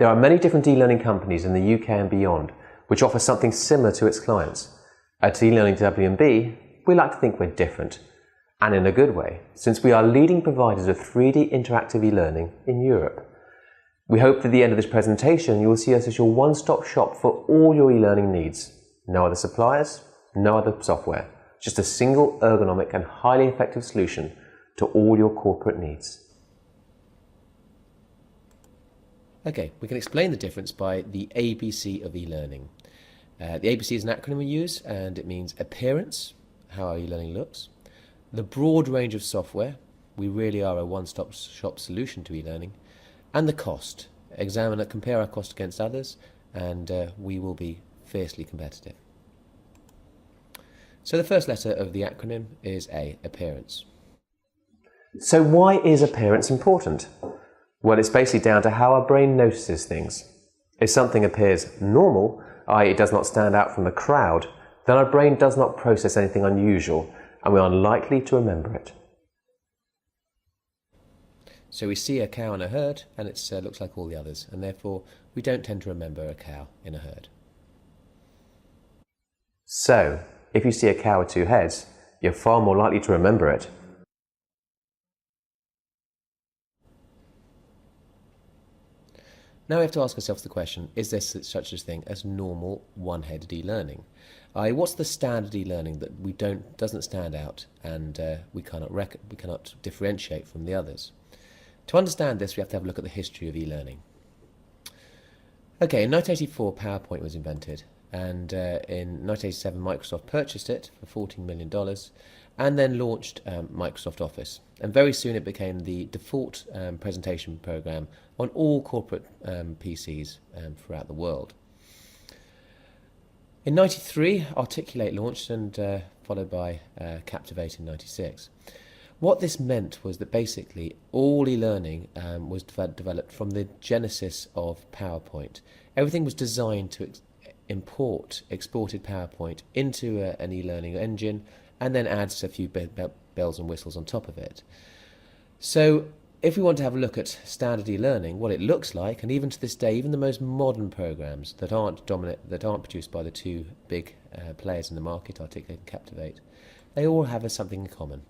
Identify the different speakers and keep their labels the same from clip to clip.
Speaker 1: There are many different e-learning companies in the UK and beyond which offer something similar to its clients. At e-learning W&B, we like to think we're different, and in a good way, since we are leading providers of 3D interactive e-learning in Europe. We hope that at the end of this presentation you will see us as your one-stop shop for all your e-learning needs. No other suppliers, no other software, just a single ergonomic and highly effective solution to all your corporate needs.
Speaker 2: Okay, we can explain the difference by the ABC of e-learning. The ABC is an acronym we use, and it means appearance, how our e-learning looks, the broad range of software, we really are a one-stop shop solution to e-learning, and the cost. Compare our cost against others, and we will be fiercely competitive. So the first letter of the acronym is A, appearance.
Speaker 1: So why is appearance important? Well, it's basically down to how our brain notices things. If something appears normal, i.e. it does not stand out from the crowd, then our brain does not process anything unusual, and we are unlikely to remember it.
Speaker 2: So we see a cow in a herd, and it looks like all the others, and therefore we don't tend to remember a cow in a herd.
Speaker 1: So, if you see a cow with two heads, you're far more likely to remember it.
Speaker 2: Now we have to ask ourselves the question, is there such a thing as normal one-headed e-learning? What's the standard e-learning that doesn't stand out and we cannot differentiate from the others? To understand this, we have to have a look at the history of e-learning. Okay, in 1984 PowerPoint was invented, and in 1987 Microsoft purchased it for $14 million and then launched Microsoft Office. And very soon it became the default presentation program on all corporate PCs throughout the world. In 1993, Articulate launched, and followed by Captivate in 1996. What this meant was that basically all e-learning was developed from the genesis of PowerPoint. Everything was designed to exported PowerPoint into an e-learning engine, and then adds a few bells and whistles on top of it. So if we want to have a look at standard e-learning, what it looks like, and even to this day, even the most modern programs that aren't produced by the two big players in the market, Articulate and Captivate, they all have something in common.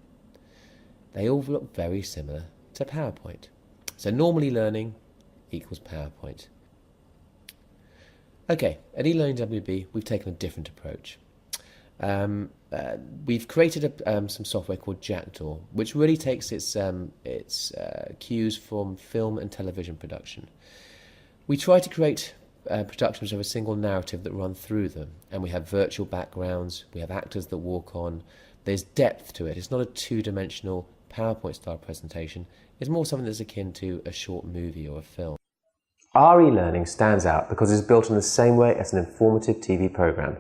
Speaker 2: They all look very similar to PowerPoint. So normal e-learning equals PowerPoint. Okay, at eLearning WB, we've taken a different approach. We've created some software called Jackdaw, which really takes its cues from film and television production. We try to create productions which have a single narrative that run through them, and we have virtual backgrounds, we have actors that walk on, there's depth to it. It's not a two-dimensional PowerPoint-style presentation, it's more something that's akin to a short movie or a film.
Speaker 1: Our e-learning stands out because it's built in the same way as an informative TV program.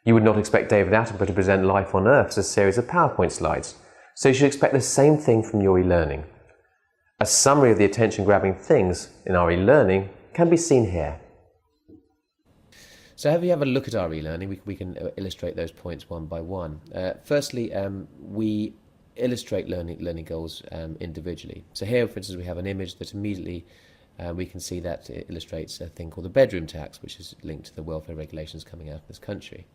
Speaker 1: You would not expect David Attenborough to present Life on Earth as a series of PowerPoint slides, so you should expect the same thing from your e-learning. A summary of the attention-grabbing things in our e-learning can be seen here.
Speaker 2: So if we have a look at our e-learning, we can illustrate those points one by one. Firstly, we illustrate learning goals individually. So here, for instance, we have an image that immediately we can see that it illustrates a thing called the bedroom tax, which is linked to the welfare regulations coming out of this country.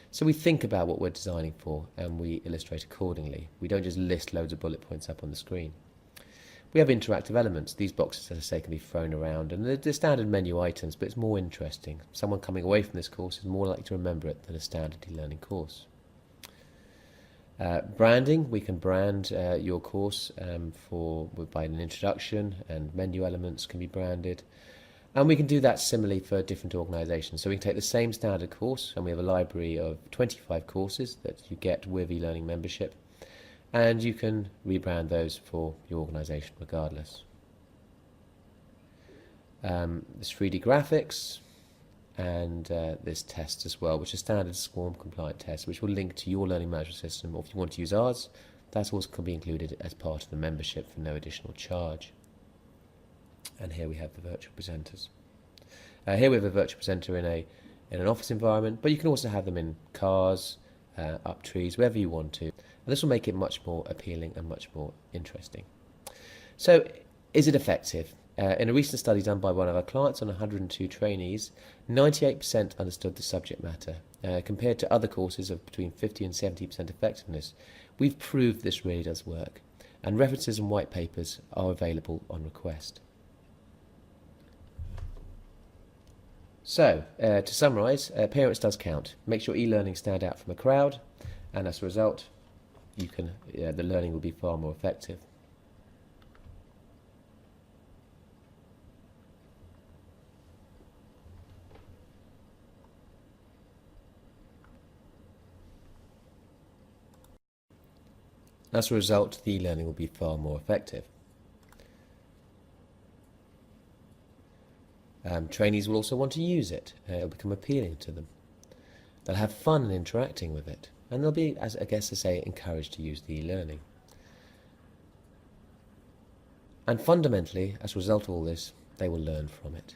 Speaker 2: So we think about what we're designing for and we illustrate accordingly. We don't just list loads of bullet points up on the screen. We have interactive elements. These boxes, as I say, can be thrown around, and they're standard menu items, but it's more interesting. Someone coming away from this course is more likely to remember it than a standard e-learning course. Branding, we can brand your course by an introduction, and menu elements can be branded. And we can do that similarly for different organisations. So we can take the same standard course, and we have a library of 25 courses that you get with e-learning membership, and you can rebrand those for your organisation regardless. There's 3D graphics, and there's tests as well, which are standard SCORM compliant tests, which will link to your learning management system, or if you want to use ours, that also can be included as part of the membership for no additional charge. And here we have the virtual presenters. Here we have a virtual presenter in an office environment, but you can also have them in cars, up trees, wherever you want to. And this will make it much more appealing and much more interesting. So, is it effective? In a recent study done by one of our clients on 102 trainees, 98% understood the subject matter. Compared to other courses of between 50 and 70% effectiveness, we've proved this really does work, and references and white papers are available on request. So, to summarise, appearance does count. Makes your e-learning stand out from a crowd, and as a result, the learning will be far more effective. As a result, the e-learning will be far more effective. Trainees will also want to use it. It'll become appealing to them. They'll have fun in interacting with it, and they'll be, as I guess to say, encouraged to use the e-learning. And fundamentally, as a result of all this, they will learn from it.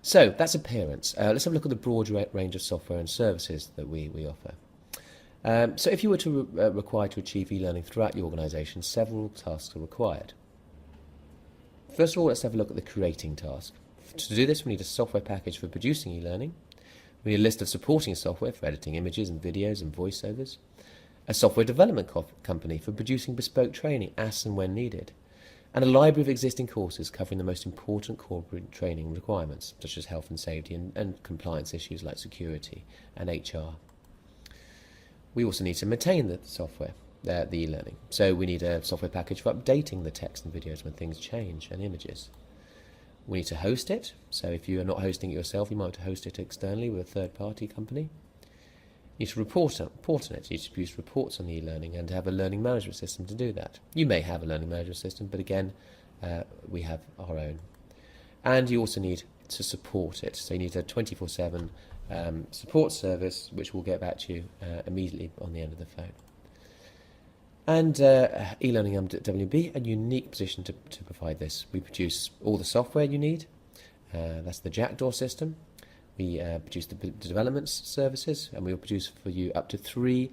Speaker 2: So that's appearance. Let's have a look at the broad range of software and services that we offer. So if you were to required to achieve e-learning throughout your organisation, several tasks are required. First of all, let's have a look at the creating task. To do this, we need a software package for producing e-learning. We need a list of supporting software for editing images and videos and voiceovers. A software development company for producing bespoke training as and when needed. And a library of existing courses covering the most important corporate training requirements, such as health and safety and compliance issues like security and HR. We also need to maintain the software, the e-learning. So we need a software package for updating the text and videos when things change and images. We need to host it. So if you are not hosting it yourself, you might host it externally with a third-party company. You need to report on it. You need to produce reports on the e-learning and have a learning management system to do that. You may have a learning management system, but again, we have our own. And you also need to support it. So you need a 24/7 support service, which will get back to you immediately on the end of the phone. And e-learning WB, a unique position to provide this. We produce all the software you need. That's the Jackdaw system. We produce the development services, and we will produce for you up to 3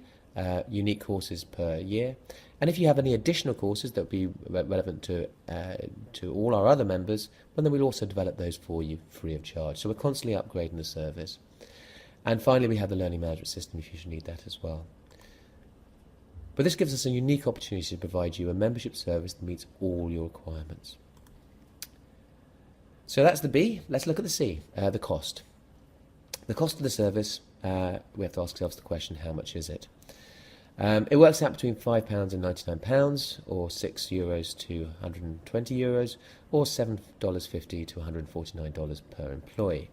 Speaker 2: unique courses per year. And if you have any additional courses that will be relevant to all our other members, well, then we'll also develop those for you free of charge. So we're constantly upgrading the service. And finally, we have the learning management system if you should need that as well. But this gives us a unique opportunity to provide you a membership service that meets all your requirements. So that's the B. Let's look at the C, the cost. The cost of the service, we have to ask ourselves the question, how much is it? It works out between £5 and £99, or €6 to €120, or $7.50 to $149 per employee.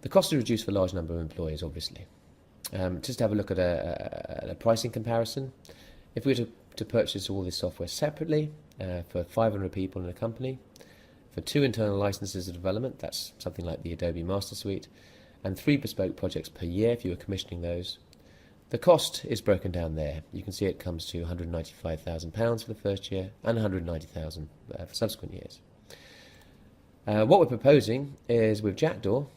Speaker 2: The cost is reduced for a large number of employees, obviously. Just to have a look at a pricing comparison, if we were to purchase all this software separately for 500 people in a company, for 2 internal licenses of development, that's something like the Adobe Master Suite, and 3 bespoke projects per year if you were commissioning those, the cost is broken down there. You can see it comes to £195,000 for the first year and £190,000 for subsequent years. What we're proposing is with Jackdaw,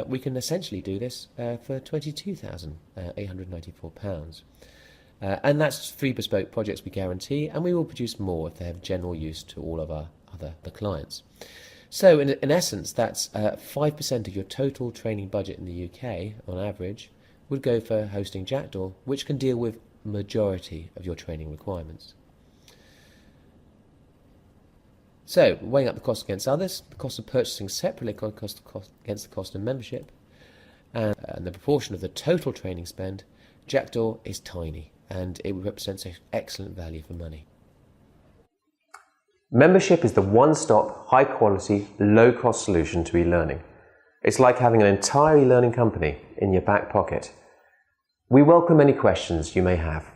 Speaker 2: we can essentially do this for £22,894. And that's 3 bespoke projects we guarantee, and we will produce more if they have general use to all of our other clients. So in essence, that's 5% of your total training budget in the UK, on average, would go for hosting Jackdaw, which can deal with majority of your training requirements. So, weighing up the cost against others, the cost of purchasing separately against the cost of membership, and the proportion of the total training spend, Jackdaw is tiny, and it represents an excellent value for money.
Speaker 1: Membership is the one-stop, high-quality, low-cost solution to e-learning. It's like having an entire e-learning company in your back pocket. We welcome any questions you may have.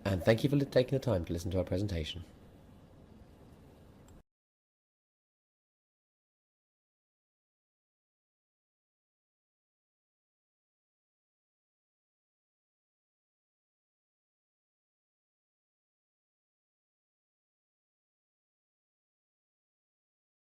Speaker 2: And thank you for taking the time to listen to our presentation.